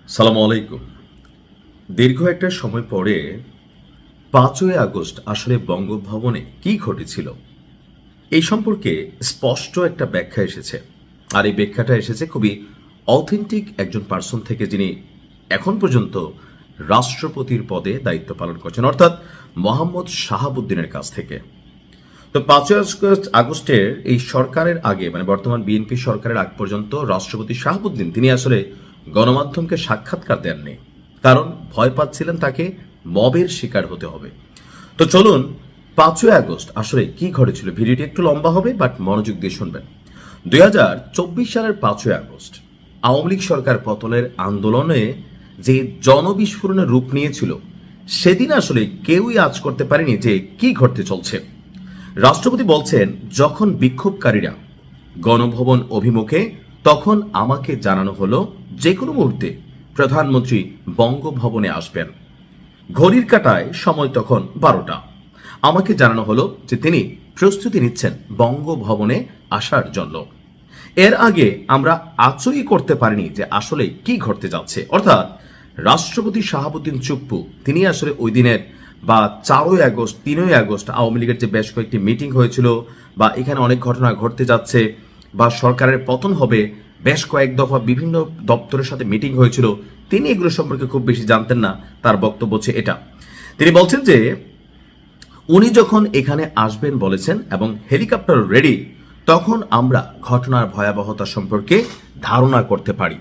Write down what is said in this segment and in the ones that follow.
সালামু আলাইকুম। দীর্ঘ একটা সময় পরে ৫ই আগস্ট আসলে বঙ্গভবনে কি ঘটেছিল এই সম্পর্কে স্পষ্ট একটা ব্যাখ্যা এসেছে। আর এই ব্যাখ্যাটা এসেছে খুবই অথেন্টিক একজন পার্সন থেকে, যিনি এখন পর্যন্ত রাষ্ট্রপতির পদে দায়িত্ব পালন করছেন, অর্থাৎ মোহাম্মদ শাহাবুদ্দিনের কাছ থেকে। তো ৫ই আগস্টের এই সরকারের আগে, মানে বর্তমান বিএনপি সরকারের আগ পর্যন্ত রাষ্ট্রপতি শাহাবুদ্দিন তিনি আসলে গণমাধ্যমকে সাক্ষাৎকার দেননি, কারণ ভয় পাচ্ছিলেন তাকে মবের শিকার হতে হবে। তো চলুন ৫ই আগস্ট আসলে কি ঘটেছিল, ভিডিওটি একটু লম্বা হবে বাট মনোযোগ দিয়ে শুনবেন। ২০২৪ সালের ৫ই আগস্ট আওয়ামী লীগ সরকার পতনের আন্দোলনে যে জনবিস্ফোরণের রূপ নিয়েছিল, সেদিন আসলে কেউই আজ করতে পারেনি যে কি ঘটতে চলছে। রাষ্ট্রপতি বলছেন, যখন বিক্ষোভকারীরা গণভবন অভিমুখে, তখন আমাকে জানানো হলো যে কোনো মুহূর্তে প্রধানমন্ত্রী বঙ্গভবনে আসবেন। ঘড়ির কাঁটায় সময় তখন ১২টা। আমাকে জানানো হলো যে তিনি প্রস্তুতি নিচ্ছেন বঙ্গভবনে আসার জন্য। এর আগে আমরা আচরই করতে পারিনি যে আসলে কি ঘটতে যাচ্ছে, অর্থাৎ রাষ্ট্রপতি শাহাবুদ্দিন চুপ্পু তিনি আসলে ওই দিনের বা ৪ই আগস্ট ৩ই আগস্ট আওয়ামী লীগের যে বেশ কয়েকটি মিটিং হয়েছিল, বা এখানে অনেক ঘটনা ঘটতে যাচ্ছে, বা সরকারের পতন হবে, বেশ কয়েক দফা বিভিন্ন দপ্তরের সাথে মিটিং হয়েছিল, তিনি এগুলো সম্পর্কে খুব বেশি জানতেন না। তার বক্তব্য হচ্ছে এটা, তিনি বলছেন যে উনি যখন এখানে আসবেন বলেছেন এবং হেলিকপ্টার রেডি, তখন আমরা ঘটনার ভয়াবহতা সম্পর্কে ধারণা করতে পারি।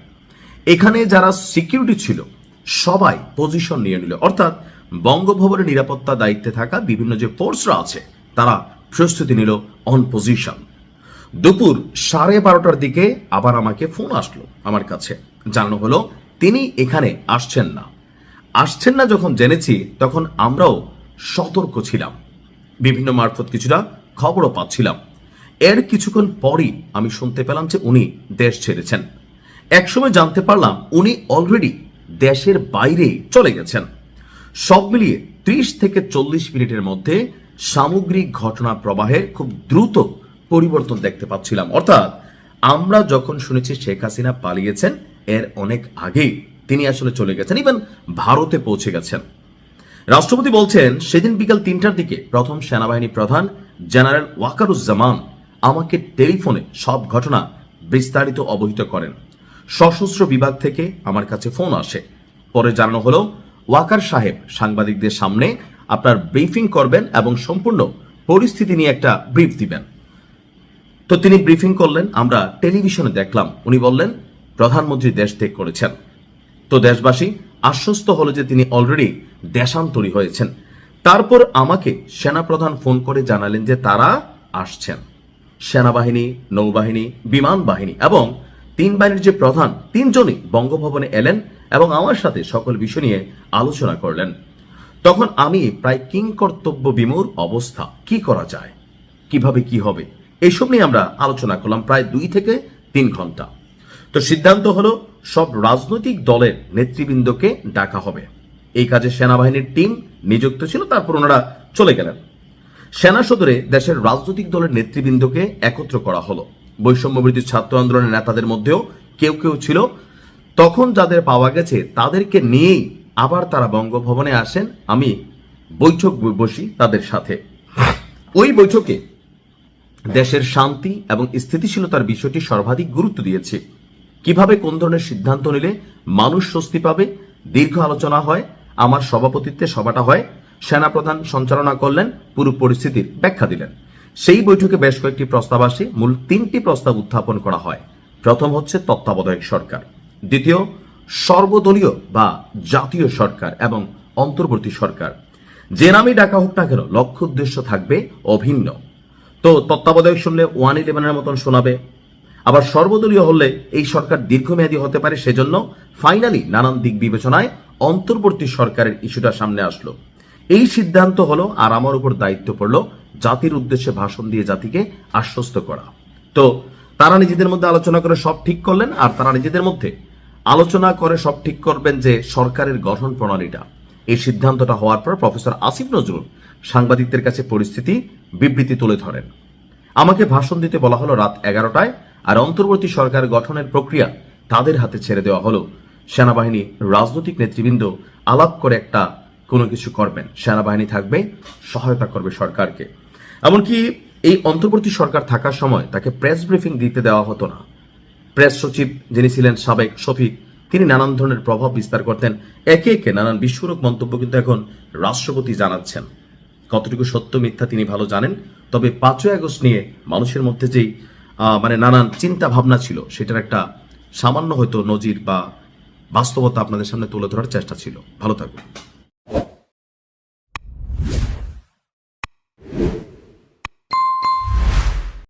এখানে যারা সিকিউরিটি ছিল সবাই পজিশন নিয়ে নিল, অর্থাৎ বঙ্গভবনের নিরাপত্তা দায়িত্বে থাকা বিভিন্ন যে ফোর্সরা আছে তারা প্রস্তুতি নিল অন পজিশন। দুপুর 12:30টার দিকে আবার আমাকে ফোন আসলো আমার কাছে, জানানো হলো তিনি এখানে আসছেন না। যখন জেনেছি তখন আমরাও সতর্ক ছিলাম, বিভিন্ন মারফত কিছুটা খবরও পাচ্ছিলাম। এর কিছুক্ষণ পরই আমি শুনতে পেলাম যে উনি দেশ ছেড়েছেন। একসময় জানতে পারলাম উনি অলরেডি দেশের বাইরে চলে গেছেন। সব মিলিয়ে 30 থেকে 40 মিনিটের মধ্যে সামগ্রিক ঘটনা প্রবাহে খুব দ্রুত পরিবর্তন দেখতে পাচ্ছিলাম। অর্থাৎ আমরা যখন শুনেছি শেখ হাসিনা পালিয়েছেন, এর অনেক আগেই তিনি আসলে চলে গেছেন, ইভেন ভারতে পৌঁছে গেছেন। রাষ্ট্রপতি বলছেন, সেদিন বিকাল 3টার দিকে প্রথম সেনাবাহিনী প্রধান জেনারেল ওয়াকারুজ্জামান আমাকে টেলিফোনে সব ঘটনা বিস্তারিত অবহিত করেন। সশস্ত্র বিভাগ থেকে আমার কাছে ফোন আসে। পরে জানানো হলো ওয়াকার সাহেব সাংবাদিকদের সামনে আপনার ব্রিফিং করবেন এবং সম্পূর্ণ পরিস্থিতি নিয়ে একটা ব্রিফ দিবেন। তো তিনি ব্রিফিং করলেন, আমরা টেলিভিশনে দেখলাম। উনি বললেন প্রধানমন্ত্রী দেশ ত্যাগ করেছেন। তো দেশবাসী আশ্বস্ত হলো যে তিনি অলরেডি দেশান্তরী হয়েছেন। তারপর আমাকে সেনাপ্রধান ফোন করে জানালেন যে তারা আসছেন। সেনাবাহিনী, নৌবাহিনী, বিমান বাহিনী এবং 3 বাহিনীর যে প্রধান 3 জনই বঙ্গভবনে এলেন এবং আমার সাথে সকল বিষয় নিয়ে আলোচনা করলেন। তখন আমি প্রায় কিংকর্তব্য বিমূঢ় অবস্থা, কি করা যায়, কিভাবে কি হবে, এইসব নিয়ে আমরা আলোচনা করলাম প্রায় 2 থেকে 3 ঘন্টা। তো সিদ্ধান্ত হলো সব রাজনৈতিক দলের নেতৃবৃন্দকে ডাকা হবে। এই কাজে সেনাবাহিনীর টিম নিযুক্ত ছিল, তারপর ওনারা চলে গেলেন। সেনা সদরে দেশের রাজনৈতিক দলের নেতৃবৃন্দকে একত্র করা হলো। বৈষম্যবিরোধী ছাত্র আন্দোলনের নেতাদের মধ্যেও কেউ কেউ ছিল। তখন যাদের পাওয়া গেছে তাদেরকে নিয়েই আবার তারা বঙ্গভবনে আসেন। আমি বৈঠক বসি তাদের সাথে। ওই বৈঠকে দেশের শান্তি এবং স্থিতিশীলতার বিষয়টি সর্বাধিক গুরুত্ব দিয়েছে। কিভাবে কোন ধরনের সিদ্ধান্ত নিলে মানুষ স্বস্তি পাবে, দীর্ঘ আলোচনা হয়। আমার সভাপতিত্বে সভাটা হয়। সেনাপ্রধান সঞ্চালনা করলেন, পুরো পরিস্থিতির ব্যাখ্যা দিলেন। সেই বৈঠকে বেশ কয়েকটি প্রস্তাব আসে। মূল 3টি প্রস্তাব উত্থাপন করা হয়। প্রথম হচ্ছে তত্ত্বাবধায়ক সরকার, দ্বিতীয় সর্বদলীয় বা জাতীয় সরকার এবং অন্তর্বর্তী সরকার। যে নামই ডাকা হোক না কেন, লক্ষ্য উদ্দেশ্য থাকবে অভিন্ন। তো তত্ত্বাবধায়ক শুনলে 111-এর মতন শোনাবে। আবার সর্বদলীয় হলে এই সরকার দীর্ঘমেয়াদী হতে পারে, সেজন্য ফাইনালি নানান দিক বিবেচনায় অন্তর্বর্তী সরকারের ইস্যুটা সামনে আসলো। এই সিদ্ধান্ত হলো, আর আমার উপর দায়িত্ব পড়লো জাতির উদ্দেশ্যে ভাষণ দিয়ে জাতিকে আশ্বস্ত করা। তো তারা নিজেদের মধ্যে আলোচনা করে সব ঠিক করলেন, আর তারা নিজেদের মধ্যে আলোচনা করে সব ঠিক করবেন যে সরকারের গঠন প্রণালীটা। এই সিদ্ধান্তটা হওয়ার পর প্রফেসর আসিফ নজরুল সাংবাদিকদের কাছে পরিস্থিতি বিবৃতি তুলে ধরেন। আমাকে ভাষণ দিতে বলা হলো রাত 11টায়, আর অন্তর্বর্তী সরকার গঠনের প্রক্রিয়া তাদের হাতে ছেড়ে দেওয়া হলো। সেনাবাহিনী রাজনৈতিক নেতৃবৃন্দ আলাপ করে একটা কোনো কিছু করবেন, সেনাবাহিনী থাকবে, সহায়তা করবে সরকারকে। এমনকি এই অন্তর্বর্তী সরকার থাকার সময় তাকে প্রেস ব্রিফিং দিতে দেওয়া হতো না। প্রেস সচিব যিনি ছিলেন সাবেক শফিক, তিনি নানান ধরনের প্রভাব বিস্তার করতেন। একে একে নানান বিস্ফোরক মন্তব্য কিন্তু এখন রাষ্ট্রপতি জানাচ্ছেন। কতটুকু সত্য মিথ্যা তিনি ভালো জানেন, তবে 5ই আগস্ট নিয়ে মানুষের মধ্যে যেই নানান চিন্তা ভাবনা ছিল, সেটার একটা সামান্য হয়তো নজির বা বাস্তবতা আপনাদের সামনে তুলে ধরার চেষ্টা ছিল। ভালো থাকুন।